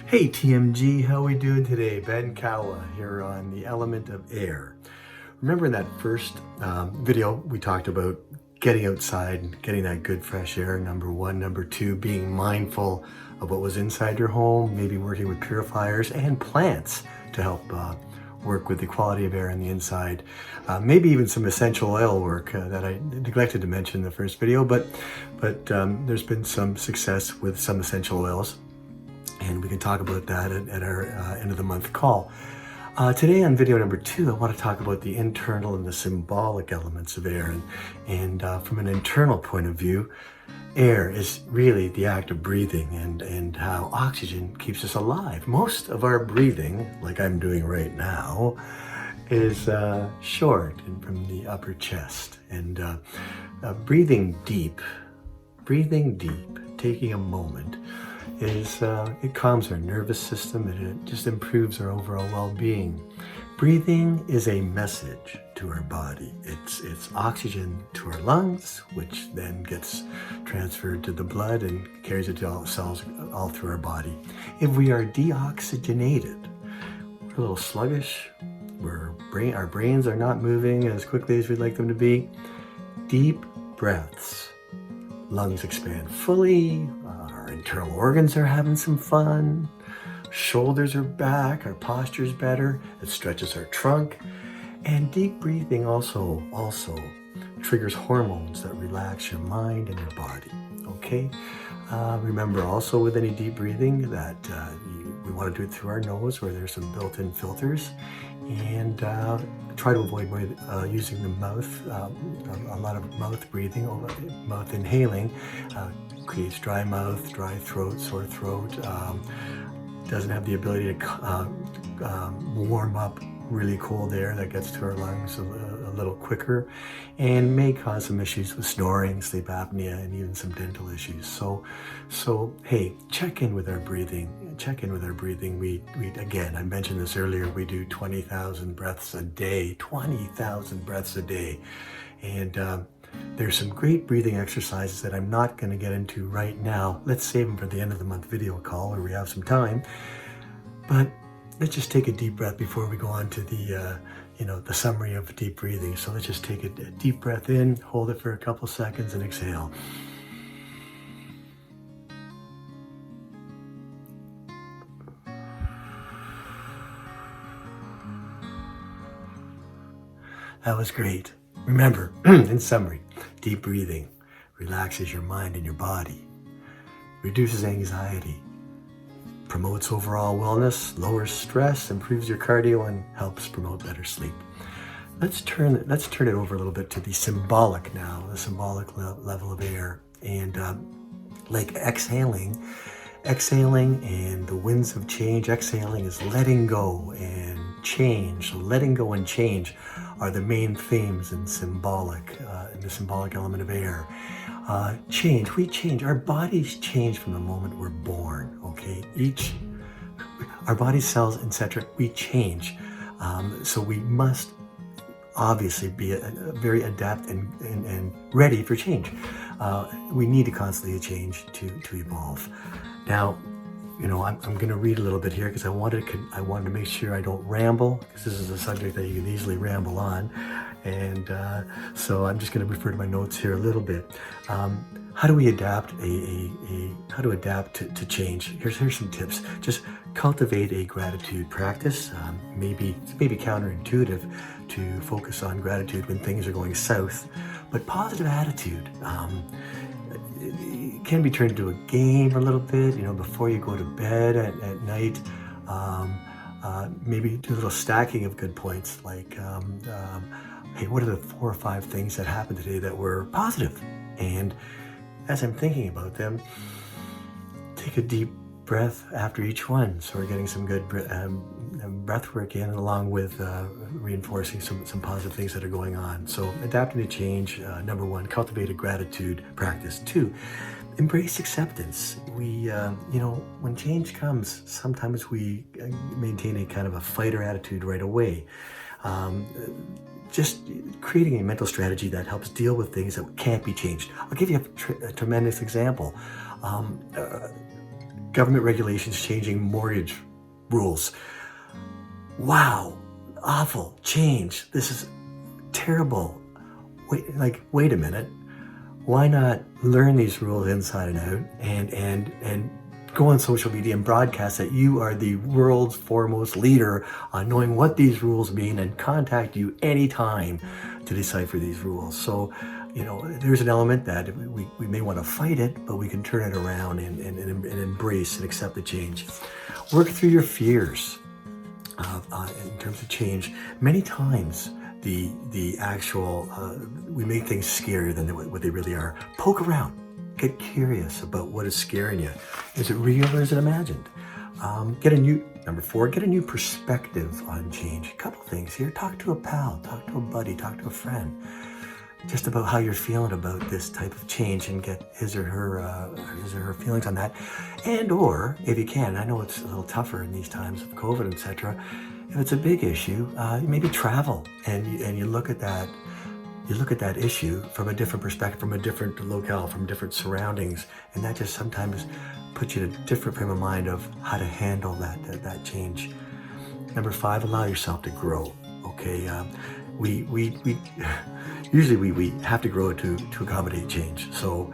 Hey TMG, how we doing today? Ben Kawa here on the element of air. Remember in that first video we talked about getting outside and getting that good fresh air, number one. Number two, being mindful of what was inside your home, maybe working with purifiers and plants to help work with the quality of air on the inside. Maybe even some essential oil work that I neglected to mention in the first video, but there's been some success with some essential oils. And we can talk about that at our end of the month call. Today on video number 2, I want to talk about the internal and the symbolic elements of air. And from an internal point of view, air is really the act of breathing and how oxygen keeps us alive. Most of our breathing, like I'm doing right now, is short and from the upper chest. And breathing deep, taking a moment, it calms our nervous system and it just improves our overall well-being. Breathing is a message to our body. It's oxygen to our lungs, which then gets transferred to the blood and carries it to all cells all through our body. If we are deoxygenated, we're a little sluggish, our brains are not moving as quickly as we'd like them to be. Deep breaths. Lungs expand fully, our internal organs are having some fun, shoulders are back, our posture's better, it stretches our trunk, and deep breathing also triggers hormones that relax your mind and your body, okay? Remember also with any deep breathing that we want to do it through our nose where there's some built-in filters, and try to avoid using the mouth. A lot of mouth breathing, mouth inhaling creates dry mouth, dry throat, sore throat, doesn't have the ability to warm up really cold air that gets to our lungs a little quicker, and may cause some issues with snoring, sleep apnea, and even some dental issues. So hey, check in with our breathing. We again, I mentioned this earlier, we do 20,000 breaths a day, 20,000 breaths a day. And there's some great breathing exercises that I'm not going to get into right now. Let's save them for the end of the month video call where we have some time. But let's just take a deep breath before we go on to the the summary of deep breathing. So let's just take a deep breath in, hold it for a couple seconds, and exhale. That was great. Remember, in summary, deep breathing relaxes your mind and your body, reduces anxiety, promotes overall wellness, lowers stress, improves your cardio, and helps promote better sleep. Let's turn it over a little bit to the symbolic now, the symbolic level of air. And like exhaling and the winds of change, exhaling is letting go and change. So letting go and change are the main themes in the symbolic element of air. Change, we change. Our bodies change from the moment we're born, okay? Our body cells, etc., we change. So we must obviously be very adept and ready for change. We need to constantly change to evolve. Now, I'm going to read a little bit here because I wanted to make sure I don't ramble, because this is a subject that you can easily ramble on. And so I'm just going to refer to my notes here a little bit. How do we adapt how to adapt to change? Here's some tips. Just cultivate a gratitude practice. Maybe counterintuitive to focus on gratitude when things are going south, but positive attitude. It can be turned into a game a little bit, before you go to bed at night. Maybe do a little stacking of good points, like, hey, what are the 4 or 5 things that happened today that were positive? And as I'm thinking about them, take a deep breath after each one. So we're getting some good breath work in, along with reinforcing some positive things that are going on. So adapting to change, number 1, cultivate a gratitude practice. 2, embrace acceptance. We, when change comes, sometimes we maintain a kind of a fighter attitude right away. Just creating a mental strategy that helps deal with things that can't be changed. I'll give you a tremendous example. government regulations changing mortgage rules. Wow, awful change. This is terrible. Wait a minute. Why not learn these rules inside and out and go on social media and broadcast that you are the world's foremost leader on knowing what these rules mean, and contact you anytime to decipher these rules. So, there's an element that we may want to fight it, but we can turn it around and embrace and accept the change. Work through your fears in terms of change. Many times, the actual, we make things scarier than what they really are. Poke around. Get curious about what is scaring you. Is it real or is it imagined? Number 4, get a new perspective on change. A couple things here. Talk to a pal, talk to a buddy, talk to a friend, just about how you're feeling about this type of change, and get his or her feelings on that. And or, if you can, I know it's a little tougher in these times of COVID, etc. If it's a big issue, maybe travel and you look at that. You look at that issue from a different perspective, from a different locale, from different surroundings, and that just sometimes puts you in a different frame of mind of how to handle that change. Number 5, allow yourself to grow. Okay, we usually we have to grow to accommodate change. So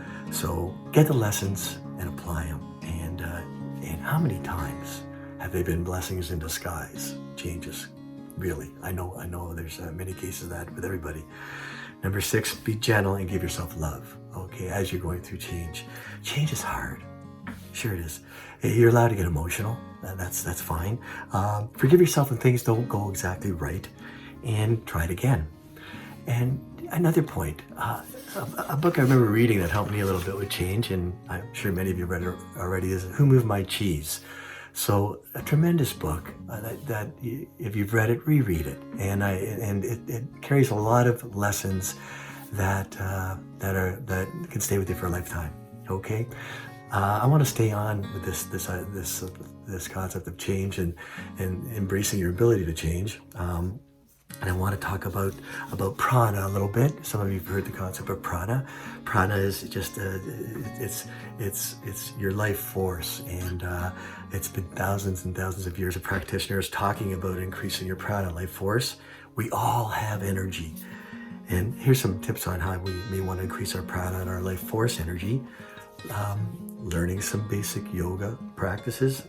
get the lessons and apply them. And how many times have they been blessings in disguise? Changes, really. I know. There's many cases of that with everybody. Number 6, be gentle and give yourself love. Okay, as you're going through change. Change is hard. Sure it is. You're allowed to get emotional. That's fine. Forgive yourself when things don't go exactly right, and try it again. And another point, a book I remember reading that helped me a little bit with change, and I'm sure many of you read it already, is Who Moved My Cheese? So a tremendous book that if you've read it, reread it, and it carries a lot of lessons that can stay with you for a lifetime. Okay, I want to stay on with this concept of change and embracing your ability to change. And I want to talk about prana a little bit. Some of you have heard the concept of prana. Prana is just it's your life force, and it's been thousands and thousands of years of practitioners talking about increasing your prana life force. We all have energy, and here's some tips on how we may want to increase our prana and our life force energy. Learning some basic yoga practices,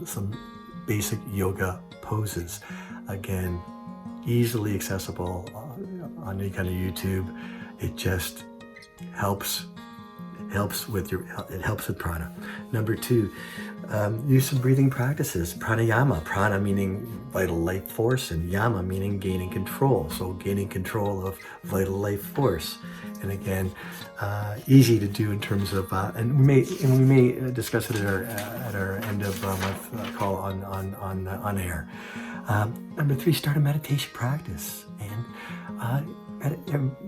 some basic yoga poses. Again, easily accessible on any kind of YouTube. It just helps with prana. Number 2, use some breathing practices. Pranayama, prana meaning vital life force, and yama meaning gaining control. So gaining control of vital life force. And again, easy to do in terms of, and we may discuss it at our end of month call on air. Number 3, start a meditation practice. And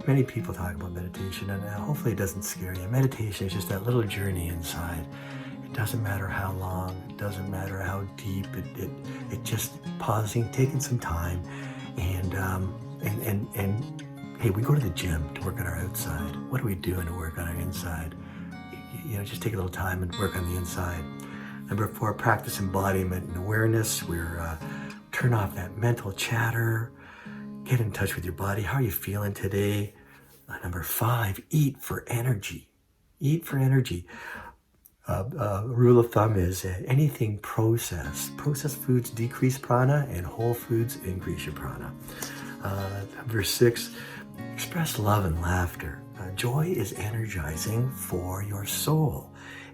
many people talk about meditation, and hopefully it doesn't scare you. Meditation is just that little journey inside. It doesn't matter how long, it doesn't matter how deep. It just pausing, taking some time, and hey, we go to the gym to work on our outside. What are we doing to work on our inside? Just take a little time and work on the inside. Number 4, practice embodiment and awareness. We're turn off that mental chatter. Get in touch with your body. How are you feeling today? Number 5, eat for energy. Eat for energy. Rule of thumb is anything processed foods decrease prana, and whole foods increase your prana. Number 6, express love and laughter. Joy is energizing for your soul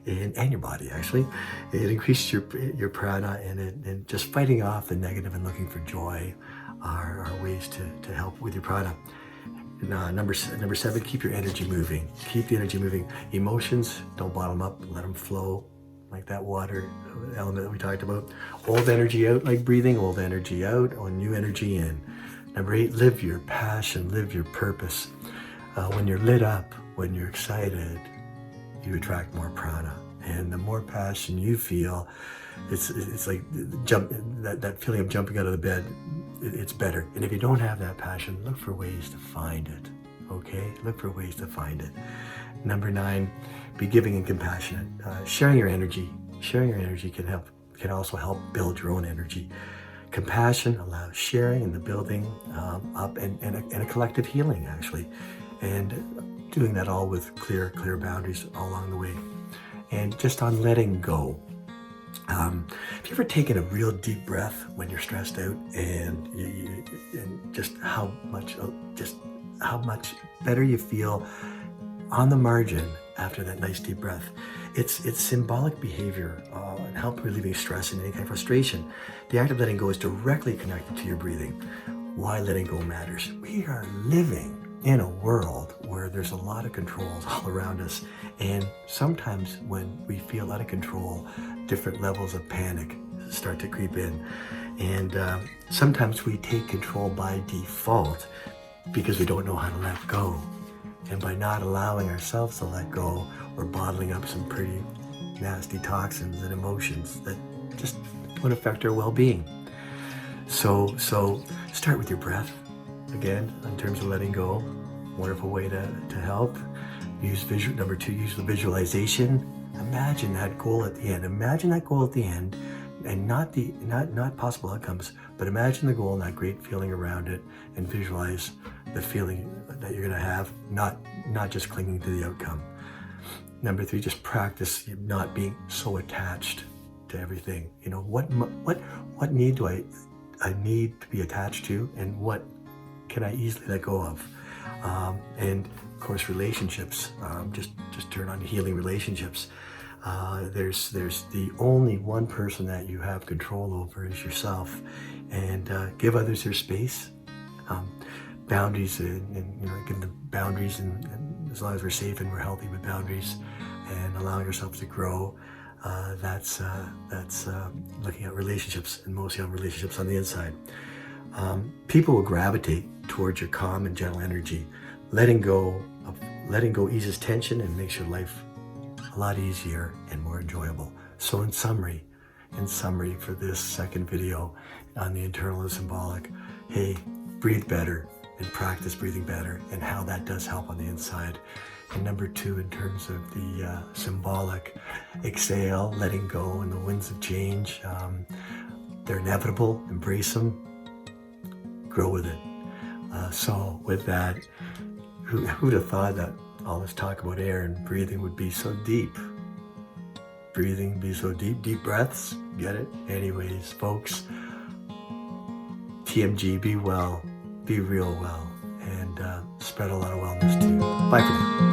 and your body, actually. It increases your prana, and just fighting off the negative and looking for joy are ways to help with your prana. Number 7, keep your energy moving. Keep the energy moving. Emotions, don't bottle them up. Let them flow like that water element that we talked about. Old energy out, like breathing. Old energy out, or new energy in. Number 8, live your passion. Live your purpose. When you're lit up, when you're excited, you attract more prana. And the more passion you feel, it's like that feeling of jumping out of the bed. It's better. And if you don't have that passion, look for ways to find it. Okay? Look for ways to find it. Number 9, be giving and compassionate. Sharing your energy Sharing your energy can also help build your own energy. Compassion allows sharing and the building up and a collective healing, actually. And doing that all with clear boundaries all along the way. And just on letting go. Have you ever taken a real deep breath when you're stressed out, and and just how much better you feel on the margin after that nice deep breath? It's symbolic behavior and help relieving stress and any kind of frustration. The act of letting go is directly connected to your breathing. Why letting go matters. We are living in a world where there's a lot of controls all around us, and sometimes when we feel out of control, different levels of panic start to creep in, and sometimes we take control by default because we don't know how to let go. And by not allowing ourselves to let go, we're bottling up some pretty nasty toxins and emotions that just don't affect our well-being. So start with your breath. Again, in terms of letting go, wonderful way to help. Number 2, use the visualization. Imagine that goal at the end. Imagine that goal at the end, and not possible outcomes, but imagine the goal and that great feeling around it, and visualize the feeling that you're going to have, not just clinging to the outcome. Number 3, just practice not being so attached to everything. You know, what need do I need to be attached to, and what can I easily let go of? And of course, relationships. Just turn on healing relationships. There's the only one person that you have control over is yourself, and give others their space. Boundaries, and give them boundaries, and as long as we're safe and we're healthy with boundaries, and allowing ourselves to grow. That's looking at relationships, and mostly on relationships on the inside. People will gravitate towards your calm and gentle energy. Letting go eases tension and makes your life a lot easier and more enjoyable. So in summary for this second video on the internal and symbolic, hey, breathe better and practice breathing better, and how that does help on the inside. And number 2, in terms of the symbolic, exhale, letting go, and the winds of change. They're inevitable. Embrace them. Grow with it. So with that, who'd have thought that all this talk about air and breathing would be so deep? Breathing be so deep breaths, get it? Anyways, folks, TMG, be well, be real well, and spread a lot of wellness too. Bye for now.